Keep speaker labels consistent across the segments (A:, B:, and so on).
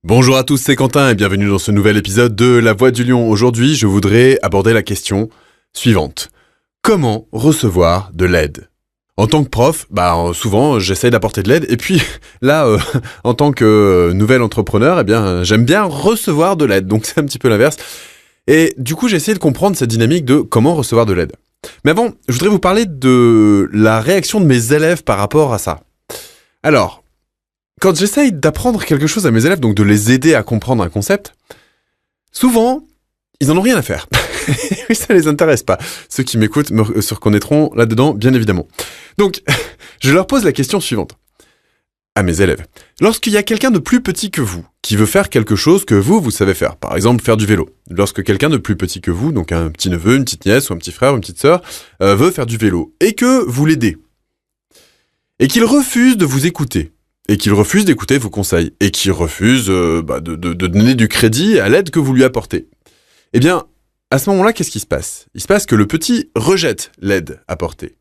A: Bonjour à tous, c'est Quentin et bienvenue dans ce nouvel épisode de La Voix du Lion. Aujourd'hui, je voudrais aborder la question suivante. Comment recevoir de l'aide ? En tant que prof, souvent j'essaie d'apporter de l'aide et puis là, en tant que nouvel entrepreneur, j'aime bien recevoir de l'aide. Donc c'est un petit peu l'inverse. Et du coup, j'ai essayé de comprendre cette dynamique de comment recevoir de l'aide. Mais avant, je voudrais vous parler de la réaction de mes élèves par rapport à ça. Alors, quand j'essaye d'apprendre quelque chose à mes élèves, donc de les aider à comprendre un concept, souvent, ils en ont rien à faire. Ça les intéresse pas. Ceux qui m'écoutent se reconnaîtront là-dedans, bien évidemment. Donc, je leur pose la question suivante. À mes élèves. Lorsqu'il y a quelqu'un de plus petit que vous, qui veut faire quelque chose que vous savez faire, par exemple faire du vélo. Lorsque quelqu'un de plus petit que vous, donc un petit neveu, une petite nièce ou un petit frère ou une petite sœur, veut faire du vélo, et que vous l'aidez, et qu'il refuse de vous écouter, et qu'il refuse d'écouter vos conseils, et qu'il refuse de donner du crédit à l'aide que vous lui apportez. Eh bien, à ce moment-là, qu'est-ce qui se passe ? Il se passe que le petit rejette l'aide apportée.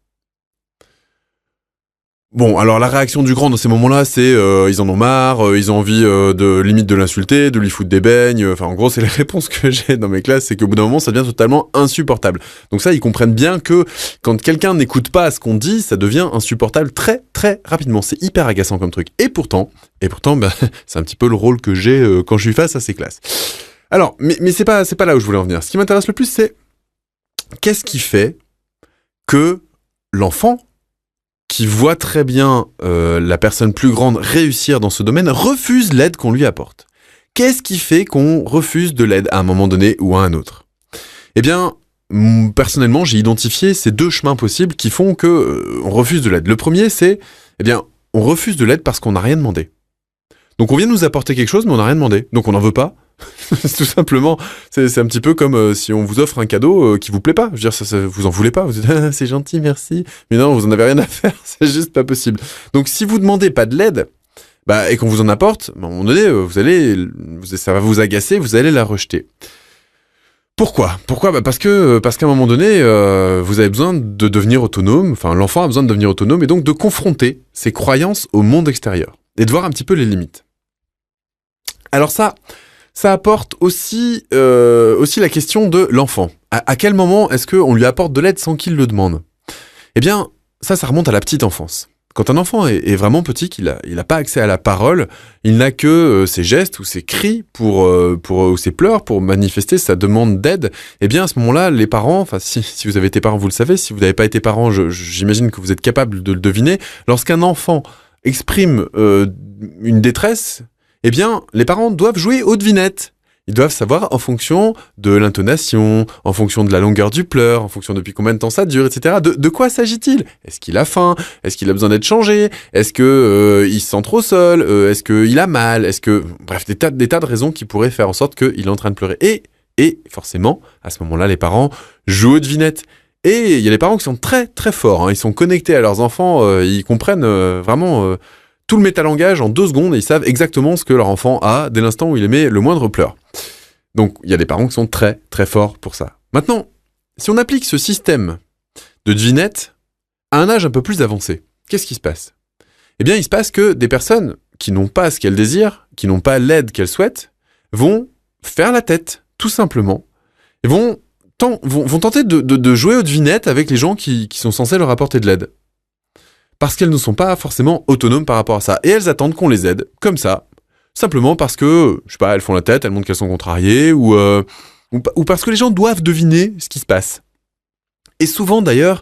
A: Bon, alors la réaction du grand dans ces moments-là, c'est ils en ont marre, ils ont envie de l'insulter, de lui foutre des beignes, en gros c'est les réponses que j'ai dans mes classes, c'est qu'au bout d'un moment ça devient totalement insupportable. Donc ça, ils comprennent bien que quand quelqu'un n'écoute pas ce qu'on dit, ça devient insupportable très très rapidement, c'est hyper agaçant comme truc. Et pourtant, c'est un petit peu le rôle que j'ai quand je suis face à ces classes. Alors, mais c'est pas là où je voulais en venir. Ce qui m'intéresse le plus, c'est qu'est-ce qui fait que l'enfant qui voit très bien la personne plus grande réussir dans ce domaine, refuse l'aide qu'on lui apporte. Qu'est-ce qui fait qu'on refuse de l'aide à un moment donné ou à un autre ? Eh bien, personnellement, j'ai identifié ces deux chemins possibles qui font que on refuse de l'aide. Le premier, c'est, on refuse de l'aide parce qu'on n'a rien demandé. Donc on vient nous apporter quelque chose, mais on n'a rien demandé. Donc on n'en veut pas. Tout simplement, c'est un petit peu comme si on vous offre un cadeau qui vous plaît pas. Je veux dire, vous en voulez pas. Vous dites c'est gentil, merci. Mais non, vous en avez rien à faire. C'est juste pas possible. Donc si vous demandez pas de l'aide, et qu'on vous en apporte, à un moment donné, ça va vous agacer, vous allez la rejeter. Pourquoi ? Parce qu'à un moment donné, vous avez besoin de devenir autonome. Enfin, l'enfant a besoin de devenir autonome et donc de confronter ses croyances au monde extérieur et de voir un petit peu les limites. Alors ça apporte aussi la question de l'enfant. À quel moment est-ce qu'on lui apporte de l'aide sans qu'il le demande ? Eh bien, ça remonte à la petite enfance. Quand un enfant est vraiment petit, qu'il a pas accès à la parole, il n'a que ses gestes ou ses cris ou ses pleurs pour manifester sa demande d'aide. Eh bien, à ce moment-là, les parents, si vous avez été parents, vous le savez. Si vous n'avez pas été parents, j'imagine que vous êtes capable de le deviner. Lorsqu'un enfant exprime une détresse, eh bien, les parents doivent jouer aux devinettes. Ils doivent savoir en fonction de l'intonation, en fonction de la longueur du pleur, en fonction depuis combien de temps ça dure, etc. De quoi s'agit-il ? Est-ce qu'il a faim ? Est-ce qu'il a besoin d'être changé ? Est-ce que il se sent trop seul ? Est-ce qu'il a mal ? Bref, des tas de raisons qui pourraient faire en sorte qu'il est en train de pleurer. Et forcément, à ce moment-là, les parents jouent aux devinettes. Et il y a des parents qui sont très très forts. Ils sont connectés à leurs enfants. Ils comprennent vraiment tout le métalangage en 2 secondes et ils savent exactement ce que leur enfant a dès l'instant où il émet le moindre pleur. Donc, il y a des parents qui sont très, très forts pour ça. Maintenant, si on applique ce système de devinette à un âge un peu plus avancé, qu'est-ce qui se passe ? Eh bien, il se passe que des personnes qui n'ont pas ce qu'elles désirent, qui n'ont pas l'aide qu'elles souhaitent, vont faire la tête, tout simplement, et vont tenter de jouer aux devinettes avec les gens qui sont censés leur apporter de l'aide. Parce qu'elles ne sont pas forcément autonomes par rapport à ça. Et elles attendent qu'on les aide, comme ça, simplement parce que, je sais pas, elles font la tête, elles montrent qu'elles sont contrariées, ou parce que les gens doivent deviner ce qui se passe. Et souvent, d'ailleurs,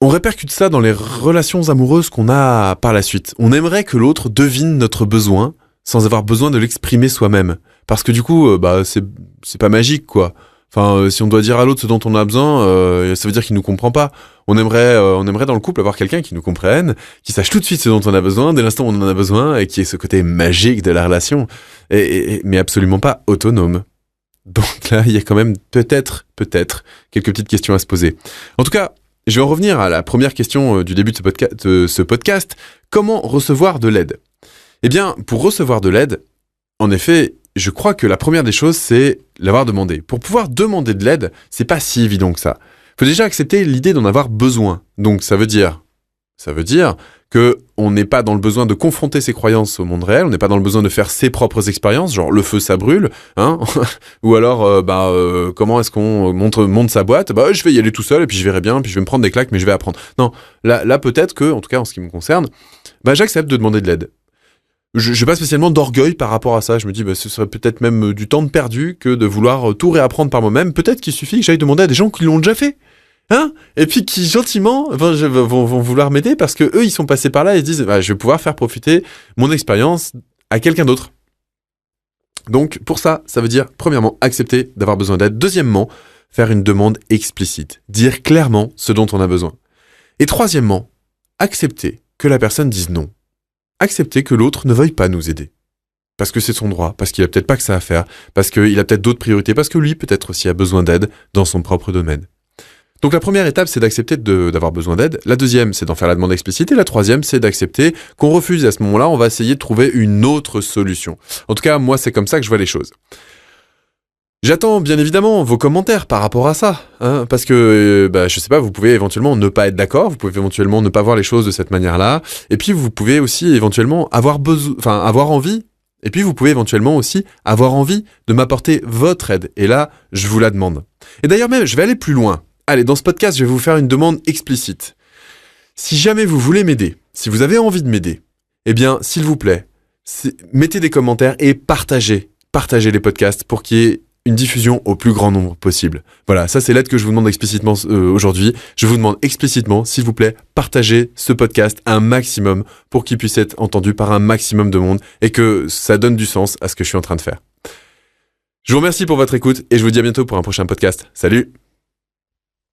A: on répercute ça dans les relations amoureuses qu'on a par la suite. On aimerait que l'autre devine notre besoin, sans avoir besoin de l'exprimer soi-même. Parce que du coup, c'est pas magique, quoi. Si on doit dire à l'autre ce dont on a besoin, ça veut dire qu'il nous comprend pas. On aimerait dans le couple avoir quelqu'un qui nous comprenne, qui sache tout de suite ce dont on a besoin, dès l'instant où on en a besoin, et qui ait ce côté magique de la relation, mais absolument pas autonome. Donc là, il y a quand même peut-être quelques petites questions à se poser. En tout cas, je vais en revenir à la première question du début de ce podcast. Comment recevoir de l'aide ? Eh bien, pour recevoir de l'aide, en effet, je crois que la première des choses, c'est l'avoir demandé. Pour pouvoir demander de l'aide, c'est pas si évident que ça. Faut déjà accepter l'idée d'en avoir besoin. Donc ça veut dire Ça veut dire que on n'est pas dans le besoin de confronter ses croyances au monde réel, on n'est pas dans le besoin de faire ses propres expériences, genre le feu ça brûle, hein, ou alors comment est-ce qu'on monte sa boîte, je vais y aller tout seul et puis je verrai bien, puis je vais me prendre des claques mais je vais apprendre. Non, là peut-être que, en tout cas en ce qui me concerne, j'accepte de demander de l'aide. Je n'ai pas spécialement d'orgueil par rapport à ça. Je me dis, ce serait peut-être même du temps de perdu que de vouloir tout réapprendre par moi-même. Peut-être qu'il suffit que j'aille demander à des gens qui l'ont déjà fait. Hein? Et puis qui, gentiment, vont vouloir m'aider parce que eux, ils sont passés par là et se disent, je vais pouvoir faire profiter mon expérience à quelqu'un d'autre. Donc, pour ça veut dire, premièrement, accepter d'avoir besoin d'aide. Deuxièmement, faire une demande explicite. Dire clairement ce dont on a besoin. Et troisièmement, accepter que la personne dise non. Accepter que l'autre ne veuille pas nous aider. Parce que c'est son droit, parce qu'il a peut-être pas que ça à faire, parce qu'il a peut-être d'autres priorités, parce que lui peut-être aussi a besoin d'aide dans son propre domaine. Donc la première étape, c'est d'accepter d'avoir besoin d'aide. La deuxième, c'est d'en faire la demande explicite. Et la troisième, c'est d'accepter qu'on refuse. Et à ce moment-là, on va essayer de trouver une autre solution. En tout cas, moi, c'est comme ça que je vois les choses. J'attends bien évidemment vos commentaires par rapport à ça, hein, parce que je sais pas, vous pouvez éventuellement ne pas être d'accord, vous pouvez éventuellement ne pas voir les choses de cette manière-là, et puis vous pouvez aussi éventuellement avoir envie, et puis vous pouvez éventuellement aussi avoir envie de m'apporter votre aide, et là, je vous la demande. Et d'ailleurs même, je vais aller plus loin. Allez, dans ce podcast, je vais vous faire une demande explicite. Si jamais vous voulez m'aider, si vous avez envie de m'aider, eh bien, s'il vous plaît, mettez des commentaires et partagez les podcasts pour qu'il y ait une diffusion au plus grand nombre possible. Voilà, ça c'est l'aide que je vous demande explicitement aujourd'hui. Je vous demande explicitement, s'il vous plaît, partagez ce podcast un maximum pour qu'il puisse être entendu par un maximum de monde et que ça donne du sens à ce que je suis en train de faire. Je vous remercie pour votre écoute et je vous dis à bientôt pour un prochain podcast. Salut!